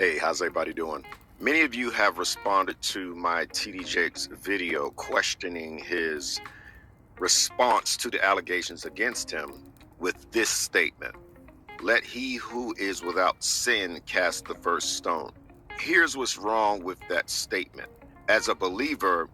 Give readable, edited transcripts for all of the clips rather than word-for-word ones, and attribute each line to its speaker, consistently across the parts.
Speaker 1: Hey, how's everybody doing? Many of you have responded to my TD Jakes video questioning his response to the allegations against him with this statement: let he who is without sin cast the first stone. Here's what's wrong with that statement. As a believer,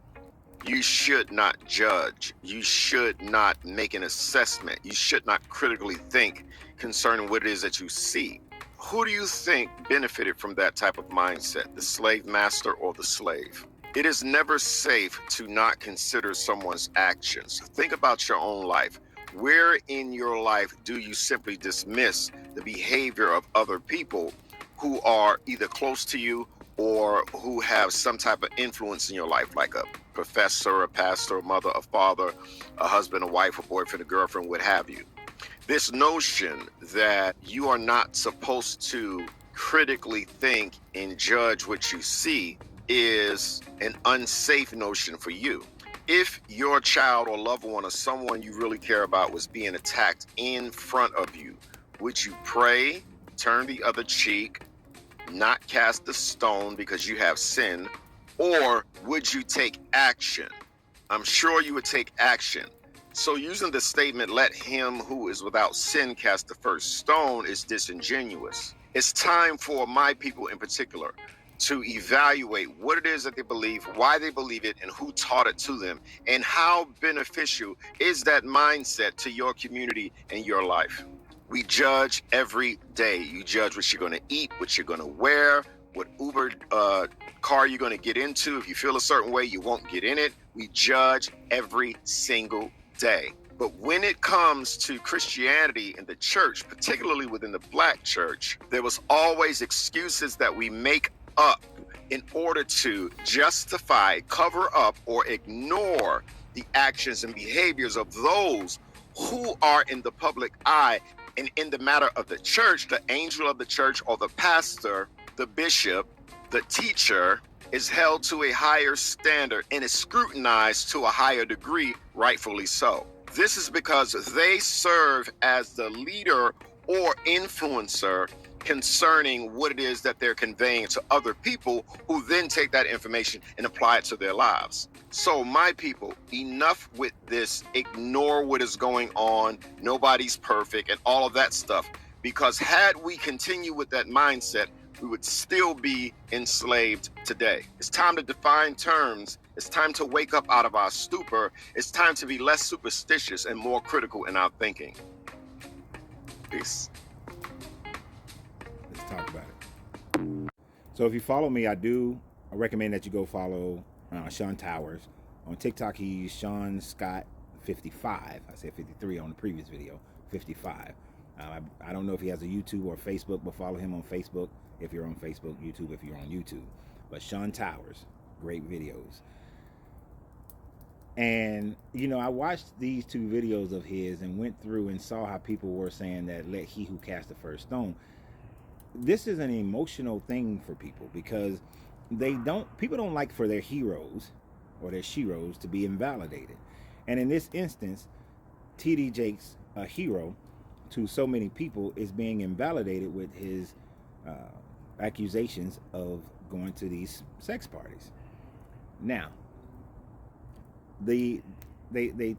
Speaker 1: you should not judge. You should not make an assessment. You should not critically think concerning what it is that you see. Who do you think benefited from that type of mindset, the slave master or the slave? It is never safe to not consider someone's actions. Think about your own life. Where in your life do you simply dismiss the behavior of other people who are either close to you or who have some type of influence in your life, like a professor, a pastor, a mother, a father, a husband, a wife, a boyfriend, a girlfriend, what have you? This notion that you are not supposed to critically think and judge what you see is an unsafe notion for you. If your child or loved one or someone you really care about was being attacked in front of you, would you pray, turn the other cheek, not cast a stone because you have sin, or would you take action? I'm sure you would take action. So using the statement, let him who is without sin cast the first stone, is disingenuous. It's time for my people in particular to evaluate what it is that they believe, why they believe it, and who taught it to them, and how beneficial is that mindset to your community and your life. We judge every day. You judge what you're going to eat, what you're going to wear, what Uber car you're going to get into. If you feel a certain way, you won't get in it. We judge every single day. But when it comes to Christianity and the church, particularly within the Black church, there was always excuses that we make up in order to justify, cover up, or ignore the actions and behaviors of those who are in the public eye. And in the matter of the church, the angel of the church or the pastor, the bishop, the teacher is held to a higher standard and is scrutinized to a higher degree, rightfully so. This is because they serve as the leader or influencer concerning what it is that they're conveying to other people, who then take that information and apply it to their lives. So my people, enough with this ignore what is going on, nobody's perfect, and all of that stuff. Because had we continue with that mindset, we would still be enslaved today. It's time to define terms. It's time to wake up out of our stupor. It's time to be less superstitious and more critical in our thinking. Peace.
Speaker 2: Let's talk about it. So if you follow me, I recommend that you go follow Sean Towers. On TikTok, he's Sean Scott 55. I said 53 on the previous video, 55. I don't know if he has a YouTube or Facebook, but follow him on Facebook if you're on Facebook, YouTube if you're on YouTube. But Sean Towers, great videos. And, you know, I watched these two videos of his and went through and saw how people were saying that let he who cast the first stone. This is an emotional thing for people because people don't like for their heroes or their sheroes to be invalidated. And in this instance, TD Jakes, a hero to so many people, is being invalidated with his accusations of going to these sex parties. Now, they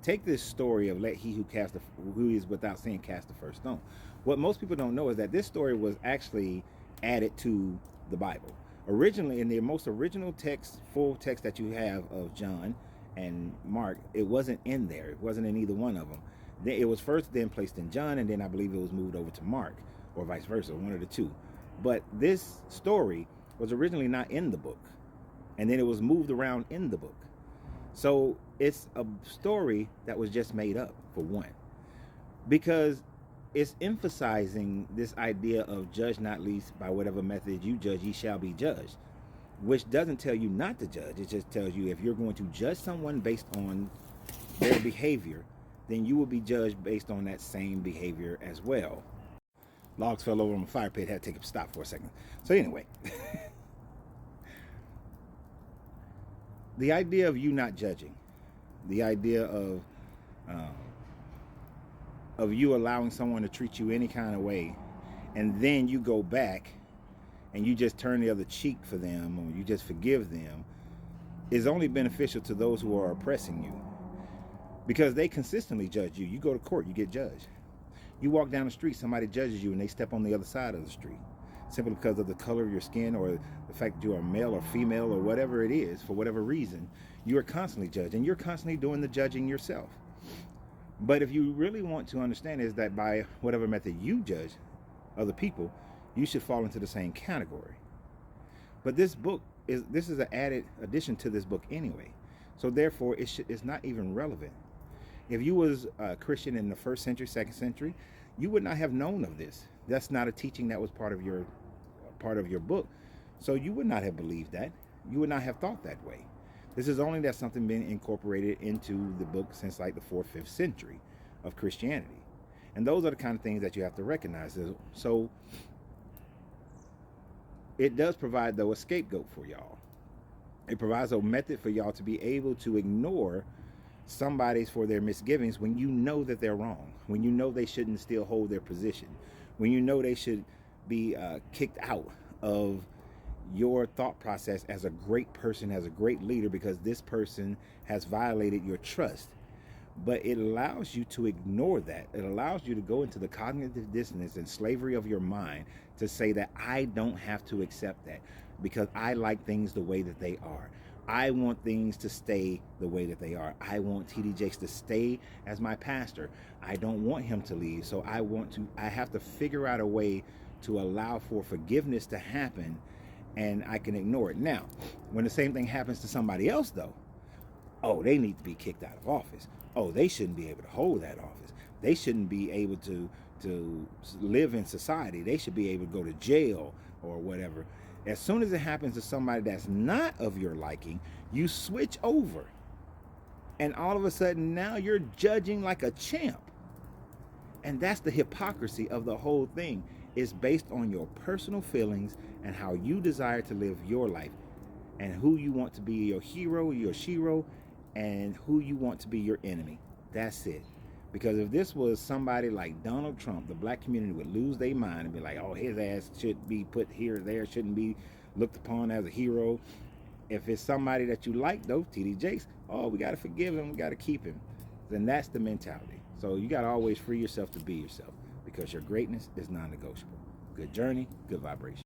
Speaker 2: take this story of let he who is without sin cast the first stone. What most people don't know is that this story was actually added to the Bible. Originally, in the most original text, full text that you have of John and Mark, it wasn't in there. It wasn't in either one of them. It was first then placed in John, and then I believe it was moved over to Mark, or vice versa, one of the two. But this story was originally not in the book, and then it was moved around in the book. So it's a story that was just made up, for one, because it's emphasizing this idea of judge not least by whatever method you judge, ye shall be judged, which doesn't tell you not to judge. It just tells you if you're going to judge someone based on their behavior, then you will be judged based on that same behavior as well. Logs fell over on the fire pit, had to take a stop for a second. So anyway, the idea of you not judging, the idea of you allowing someone to treat you any kind of way, and then you go back and you just turn the other cheek for them, or you just forgive them, is only beneficial to those who are oppressing you, because they consistently judge you. You go to court, you get judged. You walk down the street, somebody judges you and they step on the other side of the street simply because of the color of your skin or the fact that you are male or female or whatever it is. For whatever reason, you are constantly judged, and you're constantly doing the judging yourself. But if you really want to understand, is that by whatever method you judge other people, you should fall into the same category. But this is an added addition to this book anyway, so therefore it's not even relevant. If you was a Christian in the 1st century, 2nd century, you would not have known of this. That's not a teaching that was part of your book, so you would not have believed that. You would not have thought that way. This is only that something been incorporated into the book since like the 4th, 5th century of Christianity, and those are the kind of things that you have to recognize. So it does provide, though, a scapegoat for y'all. It provides a method for y'all to be able to ignore somebody's for their misgivings when you know that they're wrong, when you know they shouldn't still hold their position, when you know they should be kicked out of your thought process as a great person, as a great leader, because this person has violated your trust. But it allows you to ignore that. It allows you to go into the cognitive dissonance and slavery of your mind to say that I don't have to accept that because I like things the way that they are. I want things to stay the way that they are. I want TD Jakes to stay as my pastor. I don't want him to leave. So I have to figure out a way to allow for forgiveness to happen, and I can ignore it. Now, when the same thing happens to somebody else, though, oh, they need to be kicked out of office. Oh, they shouldn't be able to hold that office. They shouldn't be able to live in society. They should be able to go to jail or whatever. As soon as it happens to somebody that's not of your liking, you switch over. And all of a sudden, now you're judging like a champ. And that's the hypocrisy of the whole thing. It's based on your personal feelings and how you desire to live your life, and who you want to be your hero, your shero, and who you want to be your enemy. That's it. Because if this was somebody like Donald Trump, the black community would lose their mind and be like, oh, his ass should be put here or there, shouldn't be looked upon as a hero. If it's somebody that you like, though, TD Jakes, oh, we got to forgive him, we got to keep him. Then that's the mentality. So you got to always free yourself to be yourself, because your greatness is non-negotiable. Good journey, good vibration.